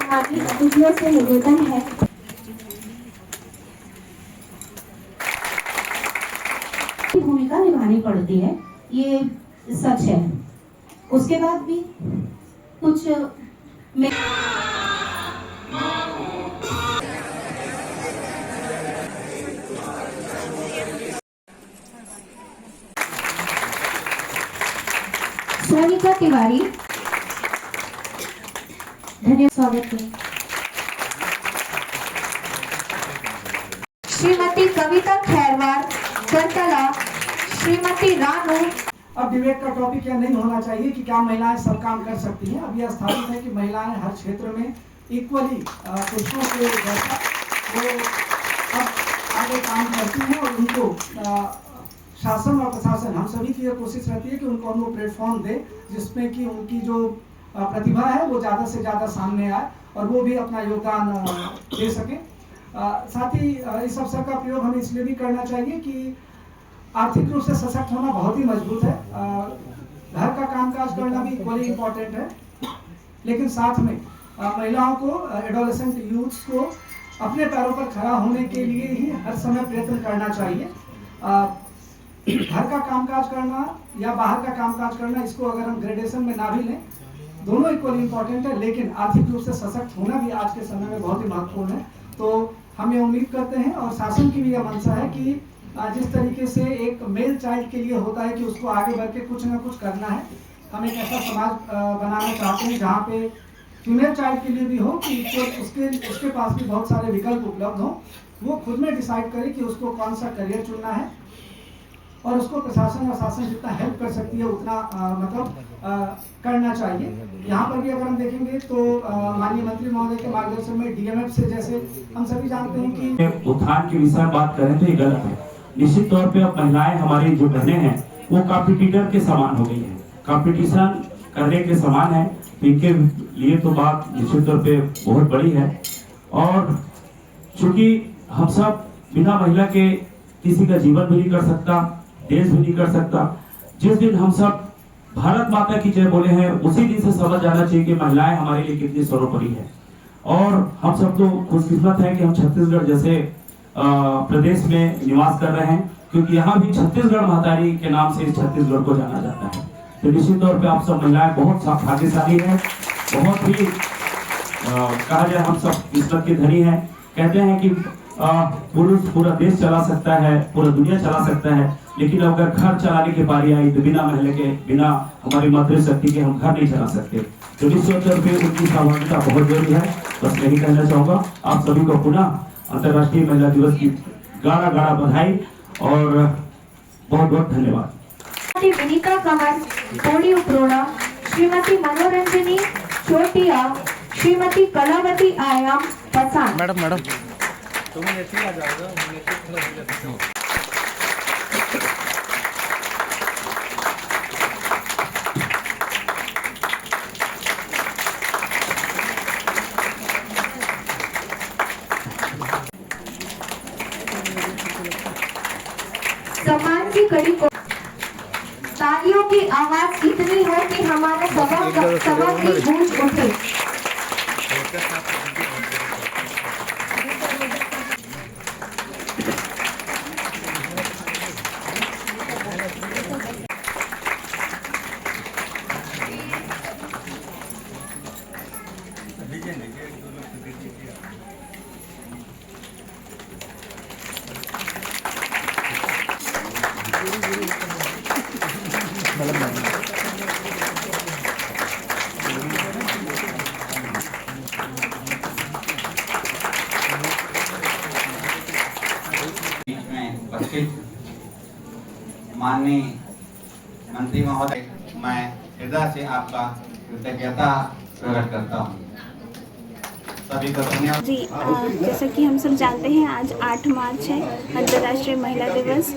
हमारी अतिथियों से निवेदन है की भूमिका निभानी पड़ती है, ये सच है। उसके बाद भी कुछ सोनिका तिवारी, धन्यवाद, स्वागत करें। श्रीमती कविता खैरवार करतला, श्रीमती रानू। अब डिबेट का टॉपिक यह नहीं होना चाहिए कि क्या महिलाएं सब काम कर सकती हैं। अब यह स्थापित है कि महिलाएं हर क्षेत्र में इक्वली पुरुषों के जैसा वो अब आगे काम करती हैं और उनको शासन और प्रशासन हम सभी की यह कोशिश रहती है कि उनको हम वो प्लेटफॉर्म दे जिसमें कि उनकी जो प्रतिभा है वो ज़्यादा से ज़्यादा सामने आए और वो भी अपना योगदान दे सकें। साथ ही इस अवसर का प्रयोग हमें इसलिए भी करना चाहिए कि आर्थिक रूप से सशक्त होना बहुत ही मजबूत है। घर का कामकाज करना भी इक्वली इम्पोर्टेंट है, लेकिन साथ में महिलाओं को, एडोलेसेंट यूथ्स को अपने पैरों पर खड़ा होने के लिए ही हर समय प्रयत्न करना चाहिए। घर का कामकाज करना या बाहर का कामकाज करना, इसको अगर हम ग्रेडेशन में ना भी लें, दोनों इक्वली इम्पोर्टेंट है, लेकिन आर्थिक रूप से सशक्त होना भी आज के समय में बहुत ही महत्वपूर्ण है। तो हम ये उम्मीद करते हैं और शासन की भी यह मंशा है कि जिस तरीके से एक मेल चाइल्ड के लिए होता है कि उसको आगे बढ़ के कुछ ना कुछ करना है, हम एक ऐसा समाज बनाना चाहते हैं जहाँ पे फीमेल चाइल्ड के लिए भी हो कि उसके पास भी बहुत सारे विकल्प उपलब्ध हो, वो खुद में डिसाइड करे कि उसको कौन सा करियर चुनना है और उसको प्रशासन और शासन जितना हेल्प कर सकती है उतना करना चाहिए। यहाँ पर भी अगर हम देखेंगे तो माननीय मंत्री महोदय के मार्गदर्शन में डीएमएफ से, जैसे हम सभी जानते हैं कि उत्थान के विषय में बात करें तो ये गलत है। निश्चित तौर पे अब महिलाएं हमारी जो बहनें हैं वो कॉम्पिटिटर के समान हो गई है, कंपटीशन करने के समान है। इनके लिए तो बात निश्चित तौर पे बहुत बड़ी है। और चूंकि हम सब बिना महिला के किसी का जीवन भी नहीं कर सकता, देश भी नहीं कर सकता। जिस दिन हम सब भारत माता की जय बोले हैं उसी दिन से समझ जाना चाहिए कि महिलाएं हमारे लिए कितनी सर्वोपरि है। और हम सब लोग खुशकिस्मत हैं कि हम छत्तीसगढ़ जैसे प्रदेश में निवास कर रहे हैं, क्योंकि यहाँ भी छत्तीसगढ़ महतारी के नाम से इस छत्तीसगढ़ को जाना जाता है। तो निश्चित तौर पे आप सब महिलाएं बहुत भाग्यशाली हैं, बहुत ही कहा जाए हम सब किस्मत के धनी हैं। कहते हैं कि पुरुष पूरा देश चला सकता है, पूरा दुनिया चला सकता है, लेकिन अगर घर चलाने की बारी आई तो बिना महिला के, बिना हमारी मातृशक्ति के हम घर नहीं चला सकते। तो निश्चित तौर पे उनकी सहभागिता बहुत जरूरी है। बस यही कहना चाहूँगा। आप सभी को पुनः अंतर्राष्ट्रीय महिला दिवस की गाढ़ा गाढ़ा बधाई और बहुत बहुत धन्यवाद। श्रीमती विनीता कंवर पोड़ी उपरोड़ा, श्रीमती मनोरंजनी चोटिया, श्रीमती कलावती आयाम पसान। मैडम सम्मान की कड़ी को तालियों की आवाज इतनी हो कि हमारा सभा की गूंज उठे। माननीय मंत्री महोदय, मैं हृदय से आपका कृतज्ञता प्रकट करता हूँ। सभी को धन्यवाद। जी, जैसा कि हम सब जानते हैं आज 8 मार्च है, अंतर्राष्ट्रीय महिला दिवस।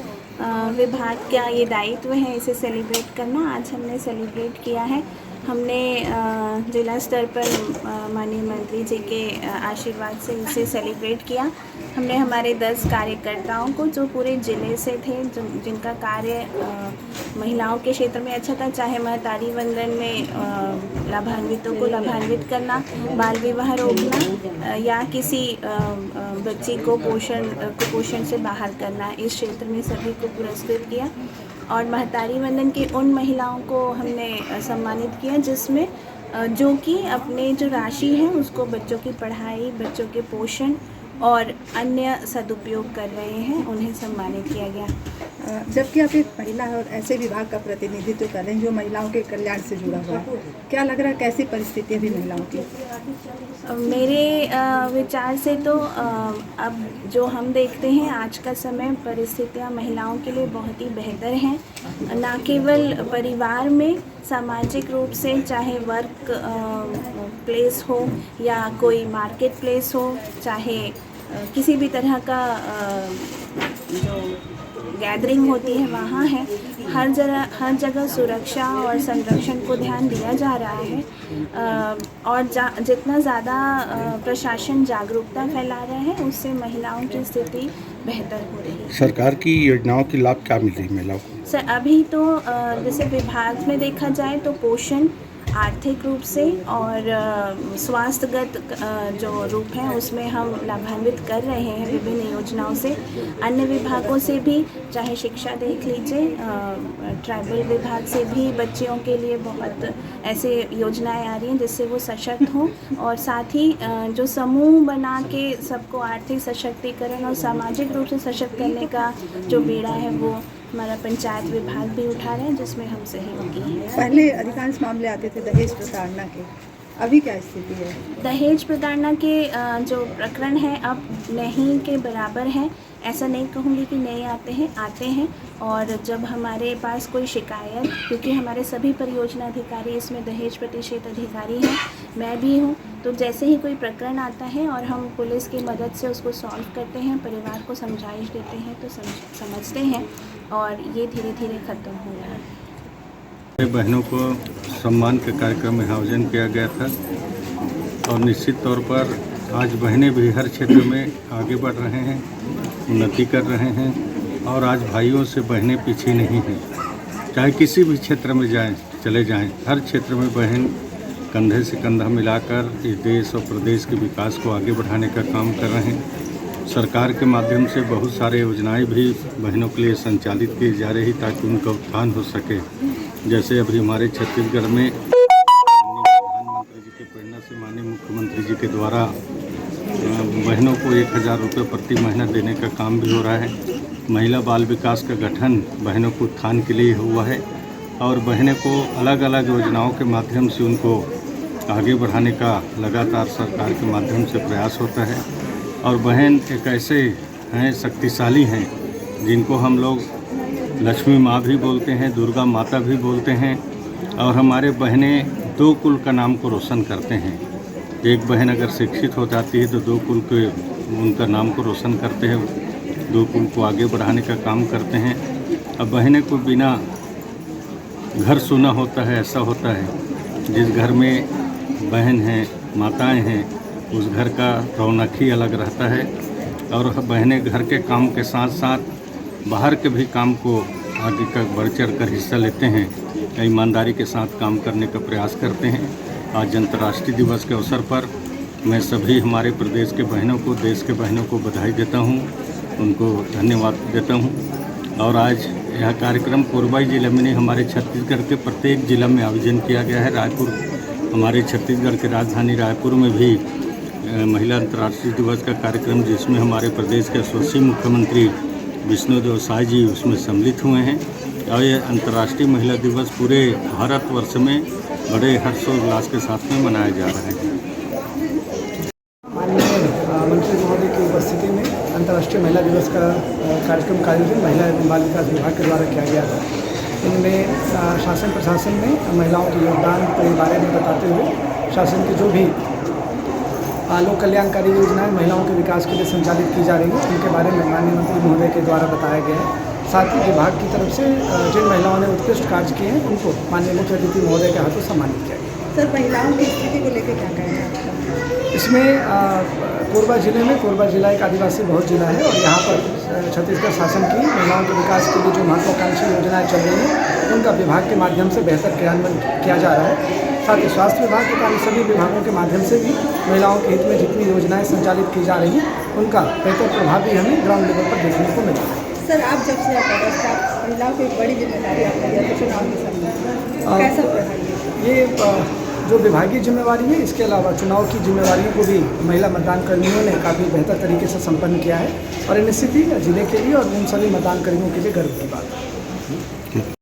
विभाग का ये दायित्व है इसे सेलिब्रेट करना। आज हमने सेलिब्रेट किया है। हमने जिला स्तर पर माननीय मंत्री जी के आशीर्वाद से इसे सेलिब्रेट किया। हमने हमारे 10 कार्यकर्ताओं को जो पूरे ज़िले से थे, जिनका कार्य महिलाओं के क्षेत्र में अच्छा था, चाहे महतारी वंदन में लाभान्वितों को लाभान्वित करना, बाल विवाह रोकना या किसी बच्ची को कुपोषण से बाहर करना, इस क्षेत्र में सभी को पुरस्कृत किया। और महतारी वंदन की उन महिलाओं को हमने सम्मानित किया जिसमें जो कि अपने जो राशि है उसको बच्चों की पढ़ाई, बच्चों के पोषण और अन्य सदुपयोग कर रहे हैं, उन्हें सम्मानित किया गया। जबकि आप एक महिला और ऐसे विभाग का प्रतिनिधित्व कर रहे हैं जो महिलाओं के कल्याण से जुड़ा हुआ है, क्या लग रहा है कैसी परिस्थिति है अभी महिलाओं की? मेरे विचार से तो अब जो हम देखते हैं आज का समय, परिस्थितियां महिलाओं के लिए बहुत ही बेहतर हैं। न केवल परिवार में, सामाजिक रूप से, चाहे वर्क प्लेस हो या कोई मार्केट प्लेस हो, चाहे किसी भी तरह का जो गैदरिंग होती है वहाँ है, हर जगह सुरक्षा और संरक्षण को ध्यान दिया जा रहा है। और जितना ज़्यादा प्रशासन जागरूकता फैला रहा है उससे महिलाओं की स्थिति बेहतर हो रही है। सरकार की योजनाओं की लाभ क्या मिल रही है महिलाओं को? सर अभी तो जैसे विभाग में देखा जाए तो पोषण आर्थिक रूप से और स्वास्थ्यगत जो रूप है उसमें हम लाभान्वित कर रहे हैं विभिन्न योजनाओं से। अन्य विभागों से भी, चाहे शिक्षा देख लीजिए, ट्राइबल विभाग से भी बच्चियों के लिए बहुत ऐसे योजनाएं आ रही हैं जिससे वो सशक्त हों, और साथ ही जो समूह बना के सबको आर्थिक सशक्तिकरण और सामाजिक रूप से सशक्त करने का जो बीड़ा है वो हमारा पंचायत विभाग भी उठा रहे हैं, जिसमें हम सहयोगी हैं। पहले अधिकांश मामले आते थे दहेज प्रताड़ना के, अभी क्या स्थिति है? दहेज प्रताड़ना के जो प्रकरण हैं अब नहीं के बराबर हैं। ऐसा नहीं कहूँगी कि नहीं आते हैं और जब हमारे पास कोई शिकायत, क्योंकि हमारे सभी परियोजना अधिकारी इसमें दहेज प्रतिशत अधिकारी हैं, मैं भी हूँ, तो जैसे ही कोई प्रकरण आता है और हम पुलिस की मदद से उसको सॉल्व करते हैं, परिवार को समझाइश देते हैं तो समझते हैं और ये धीरे धीरे ख़त्म हो रहा है। बहनों को सम्मान के कार्यक्रम में आयोजन किया गया था और निश्चित तौर पर आज बहनें भी हर क्षेत्र में आगे बढ़ रहे हैं, उन्नति कर रहे हैं और आज भाइयों से बहनें पीछे नहीं हैं। चाहे किसी भी क्षेत्र में चले जाएं, हर क्षेत्र में बहन कंधे से कंधा मिलाकर इस देश और प्रदेश के विकास को आगे बढ़ाने का काम कर रहे हैं। सरकार के माध्यम से बहुत सारे योजनाएं भी बहनों के लिए संचालित की जा रही ताकि उनका उत्थान हो सके। जैसे अभी हमारे छत्तीसगढ़ में प्रधानमंत्री जी की प्रेरणा से माननीय मुख्यमंत्री जी के द्वारा बहनों को 1000 रुपये प्रति महीना देने का काम भी हो रहा है। महिला बाल विकास का गठन बहनों को उत्थान के लिए हुआ है और बहनें को अलग अलग योजनाओं के माध्यम से उनको आगे बढ़ाने का लगातार सरकार के माध्यम से प्रयास होता है। और बहन एक ऐसे हैं, शक्तिशाली हैं, जिनको हम लोग लक्ष्मी माँ भी बोलते हैं, दुर्गा माता भी बोलते हैं। और हमारे बहनें 2 कुल का नाम को रोशन करते हैं। एक बहन अगर शिक्षित हो जाती है तो 2 कुल के उनका नाम को रोशन करते हैं, 2 कुल को आगे बढ़ाने का काम करते हैं। अब बहनें को बिना घर सुना होता है, ऐसा होता है। जिस घर में बहन हैं, माताएं हैं, उस घर का रौनक ही अलग रहता है। और बहनें घर के काम के साथ साथ बाहर के भी काम को आगे का बढ़ चढ़ कर हिस्सा लेते हैं, ईमानदारी के साथ काम करने का प्रयास करते हैं। आज अंतर्राष्ट्रीय दिवस के अवसर पर मैं सभी हमारे प्रदेश के बहनों को, देश के बहनों को बधाई देता हूं, उनको धन्यवाद देता हूं। और आज यह कार्यक्रम कोरबा जिले में नहीं, हमारे छत्तीसगढ़ के प्रत्येक जिला में आयोजन किया गया है। रायपुर, हमारे छत्तीसगढ़ की राजधानी रायपुर में भी महिला अंतर्राष्ट्रीय दिवस का कार्यक्रम, जिसमें हमारे प्रदेश के यशस्वी मुख्यमंत्री विष्णुदेव साय जी उसमें सम्मिलित हुए हैं। और ये अंतर्राष्ट्रीय महिला दिवस पूरे भारतवर्ष में बड़े हर्षोल्लास के साथ में मनाया जा रहा है। माननीय मंत्री महोदय की उपस्थिति में अंतर्राष्ट्रीय महिला दिवस का कार्यक्रम का आयोजन महिला एवं बाल विकास विभाग के द्वारा किया गया था। इनमें शासन प्रशासन में महिलाओं के योगदान के बारे में बताते हुए शासन की जो भी लोक कल्याणकारी योजनाएं महिलाओं के विकास के लिए संचालित की जा रही हैं, उनके बारे में माननीय मंत्री महोदय के द्वारा बताया गया है। साथ ही विभाग की तरफ से जिन महिलाओं ने उत्कृष्ट कार्य किए हैं उनको माननीय मुख्य अतिथि महोदय के हाथों सम्मानित किया गया। सर, महिलाओं की स्थिति को लेकर क्या कहना है? इसमें कोरबा ज़िले में, कोरबा ज़िला एक आदिवासी बहुत ज़िला है और यहाँ पर छत्तीसगढ़ शासन की महिलाओं के विकास के लिए जो महत्वाकांक्षी योजनाएं चल रही हैं उनका विभाग के माध्यम से बेहतर क्रियान्वयन किया जा रहा है। साथ ही स्वास्थ्य विभाग के कार्य सभी विभागों के माध्यम से भी महिलाओं के हित में जितनी योजनाएं संचालित की जा रही हैं उनका बेहतर प्रभाव भी हमें ग्राउंड लेवल पर देखने को मिला है। सर, आप जब से पदस्थ आप महिलाओं को एक बड़ी जिम्मेदारी आपने दिया तो चुनाव के समय कैसा रहा ये जो विभागीय जिम्मेवारी है, इसके अलावा चुनाव की जिम्मेवारियों को भी महिला मतदान कर्मियों ने काफ़ी बेहतर तरीके से संपन्न किया है और निश्चित ही जिले के लिए और उन सभी मतदान कर्मियों के लिए गर्व की बात है।